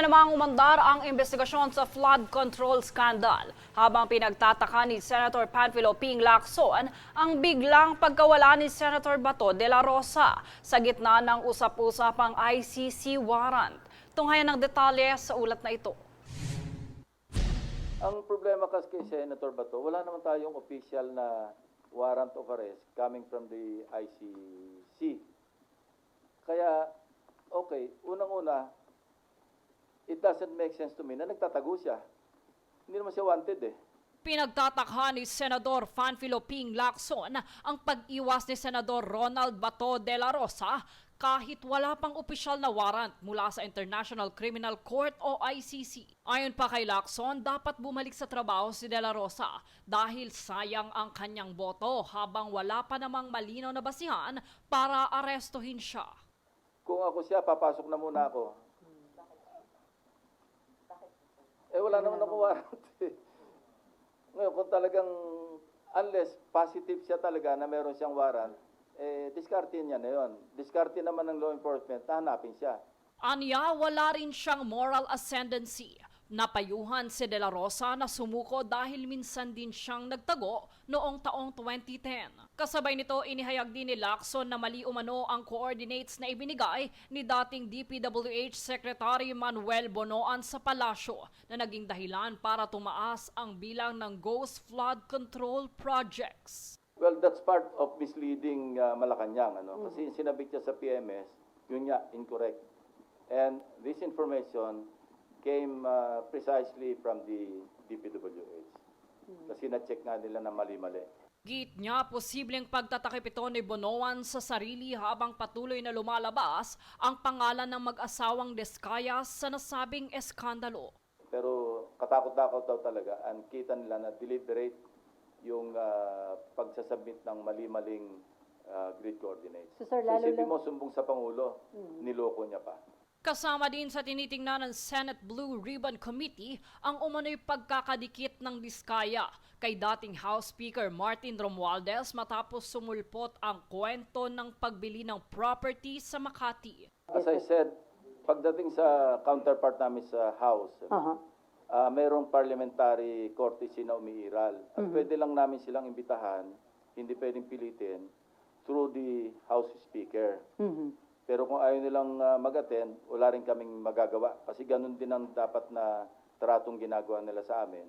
na namang umandar ang investigasyon sa flood control scandal habang pinagtataka ni Senator Panfilo Ping Lacson ang biglang pagkawala ni Senator Bato de la Rosa sa gitna ng usap-usapang ICC warrant. Tunghayan ng detalye sa ulat na ito. Ang problema kasi kay Senator Bato, wala naman tayong official na warrant of arrest coming from the ICC. Kaya, okay, unang-una, it doesn't make sense to me na nagtatago siya. Hindi naman siya wanted eh. Pinagtatakha ni Senador Panfilo Ping Lacson ang pag-iwas ni Senador Ronald Bato de la Rosa kahit wala pang opisyal na warrant mula sa International Criminal Court o ICC. Ayon pa kay Lacson, dapat bumalik sa trabaho si de la Rosa dahil sayang ang kanyang boto habang wala pa namang malinaw na basihan para arestuhin siya. Kung ako siya, papasok na muna ako. Wala naman ako warrant eh. Ngayon, kung talagang, unless positive siya talaga na meron siyang warrant, diskarte niya na yun. Diskarte naman ng law enforcement, hanapin siya. Anya, wala rin siyang moral ascendancy. Napayuhan si De La Rosa na sumuko dahil minsan din siyang nagtago noong taong 2010. Kasabay nito, inihayag din ni Lacson na mali umano ang coordinates na ibinigay ni dating DPWH Secretary Manuel Bonoan sa palasyo na naging dahilan para tumaas ang bilang ng ghost flood control projects. Well, that's part of misleading Malacanang. Kasi sinabit niya sa PMS, yun nga, incorrect. And this information came precisely from the DPWH. Kasi na-check nga nila na mali-mali. Git niya, posibleng pagtatakip ito ni Bonoan sa sarili habang patuloy na lumalabas ang pangalan ng mag-asawang Descayas sa nasabing eskandalo. Pero katakot-takot daw talaga. And kita nila na deliberate yung pagsasubmit ng mali-maling grid coordinates. So, isipin mo, sumbong sa Pangulo, niloko niya pa. Kasama din sa tinitingnan ng Senate Blue Ribbon Committee ang umano'y pagkakadikit ng Diskaya kay dating House Speaker Martin Romualdez matapos sumulpot ang kwento ng pagbili ng property sa Makati. As I said, pagdating sa counterpart namin sa House, mayroong parliamentary courtesy na umiiral. At pwede lang namin silang imbitahan, hindi pwedeng pilitin, through the House Speaker. Pero kung ayaw nilang mag-attend, wala rin kaming magagawa. Kasi ganun din ang dapat na tratong ginagawa nila sa amin.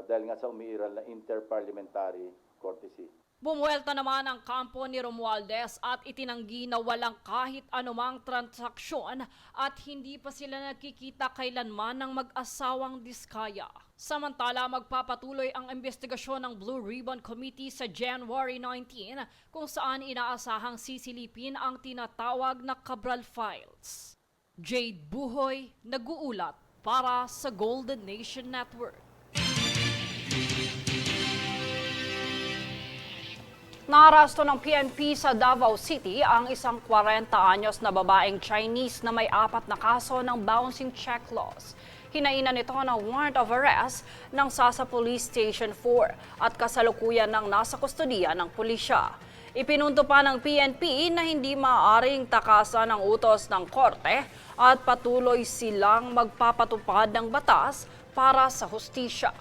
Dahil nga sa umiiral na interparliamentary courtesy. Bumuelta naman ang kampo ni Romualdez at itinanggi na walang kahit anumang transaksyon at hindi pa sila nagkikita kailanman ng mag-asawang Diskaya. Samantala, magpapatuloy ang investigasyon ng Blue Ribbon Committee sa January 19 kung saan inaasahang sisilipin ang tinatawag na Cabral Files. Jade Buhoy, nag-uulat para sa Golden Nation Network. Naarasto ng PNP sa Davao City ang isang 40 anyos na babaeng Chinese na may 4 na kaso ng bouncing check laws. Hinainan ito ng warrant of arrest ng Sasa Police Station 4 at kasalukuyan ng nasa kustodiya ng pulisya. Ipinunto pa ng PNP na hindi maaaring takasan ang utos ng korte at patuloy silang magpapatupad ng batas para sa hustisya.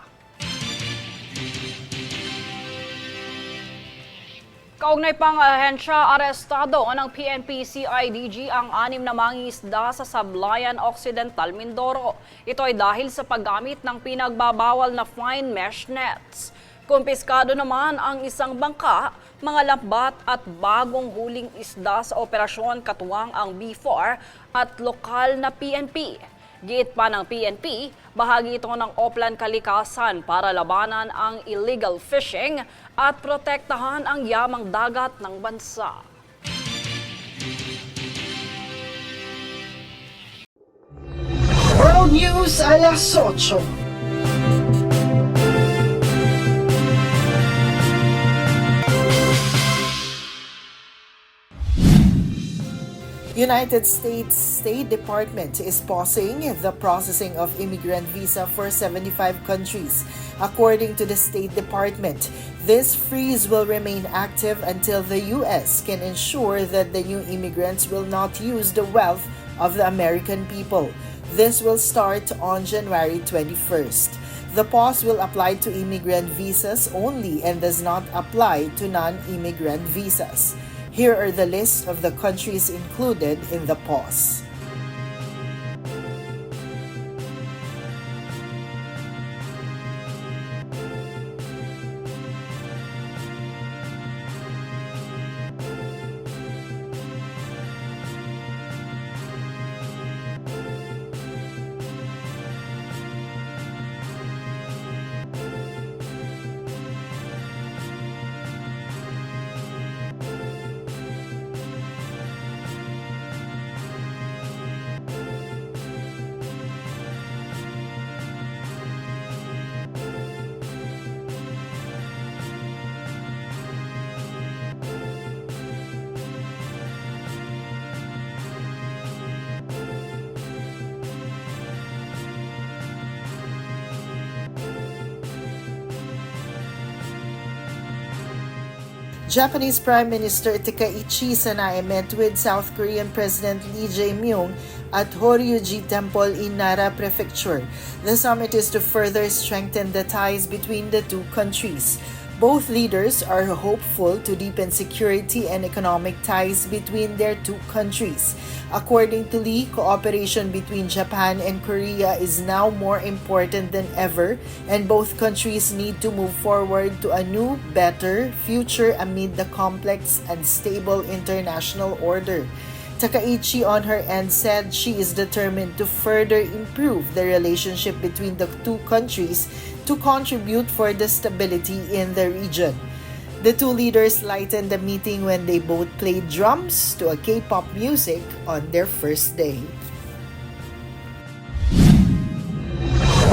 Kaugnay pang ahensya, arestado ng PNP-CIDG ang 6 na mangingisda sa Sablayan Occidental, Mindoro. Ito ay dahil sa paggamit ng pinagbabawal na fine mesh nets. Kumpiskado naman ang isang bangka, mga lambat at bagong huling isda sa operasyon katuwang ang B4 at lokal na PNP. Giit pa ng PNP, bahagi ito ng Oplan Kalikasan para labanan ang illegal fishing at protektahan ang yamang dagat ng bansa. World News alas 8. United States State Department is pausing the processing of immigrant visa for 75 countries. According to the State Department, this freeze will remain active until the U.S. can ensure that the new immigrants will not use the wealth of the American people. This will start on January 21st. The pause will apply to immigrant visas only and does not apply to non-immigrant visas. Here are the list of the countries included in the pause. Japanese Prime Minister Takaichi Sanae met with South Korean President Lee Jae-myung at Horyuji Temple in Nara Prefecture. The summit is to further strengthen the ties between the two countries. Both leaders are hopeful to deepen security and economic ties between their two countries. According to Lee, cooperation between Japan and Korea is now more important than ever, and both countries need to move forward to a new, better future amid the complex and stable international order. Takaichi on her end said she is determined to further improve the relationship between the two countries to contribute for the stability in the region. The two leaders lightened the meeting when they both played drums to a K-pop music on their first day.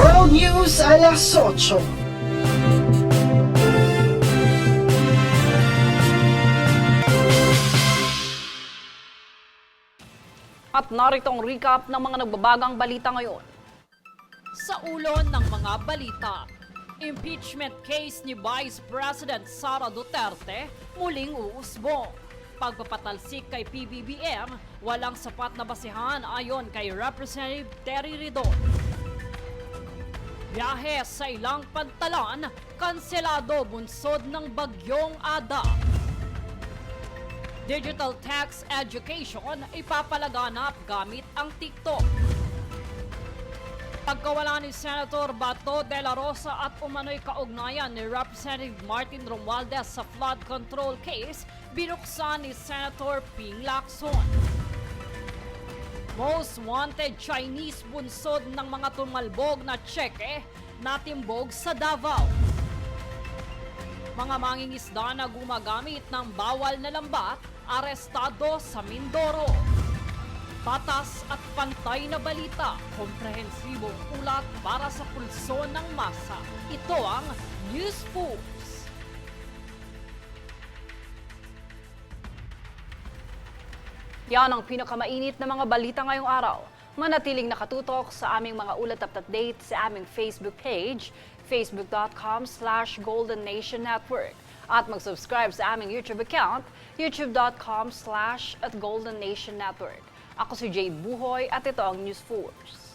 World News alas 8. At narito ang recap ng mga nagbabagang balita ngayon. Sa ulo ng mga balita, impeachment case ni Vice President Sara Duterte muling uusbong. Pagpapatalsik kay PBBM, walang sapat na basehan ayon kay Representative Terry Ridon. Biyahe sa ilang pantalan, kanselado bunsod ng bagyong Ada. Digital tax education ipapalaganap gamit ang TikTok. Pagkawala ni Senator Bato de la Rosa at umano'y kaugnayan ni Representative Martin Romualdez sa flood control case, binuksan ni Senator Ping Lacson. Most wanted Chinese bunsod ng mga tumalbog na tseke natimbog sa Davao. Mga mangingisda na gumagamit ng bawal na lambat, arestado sa Mindoro. Patas at pantay na balita, komprehensibong ulat para sa pulso ng masa. Ito ang News Foods. Yan ang pinakamainit na mga balita ngayong araw. Manatiling nakatutok sa aming mga ulat at update sa aming Facebook page, facebook.com/Golden Nation Network. At mag-subscribe sa aming YouTube account, youtube.com/@Golden Nation Network. Ako si Jade Buhoy at ito ang News Force.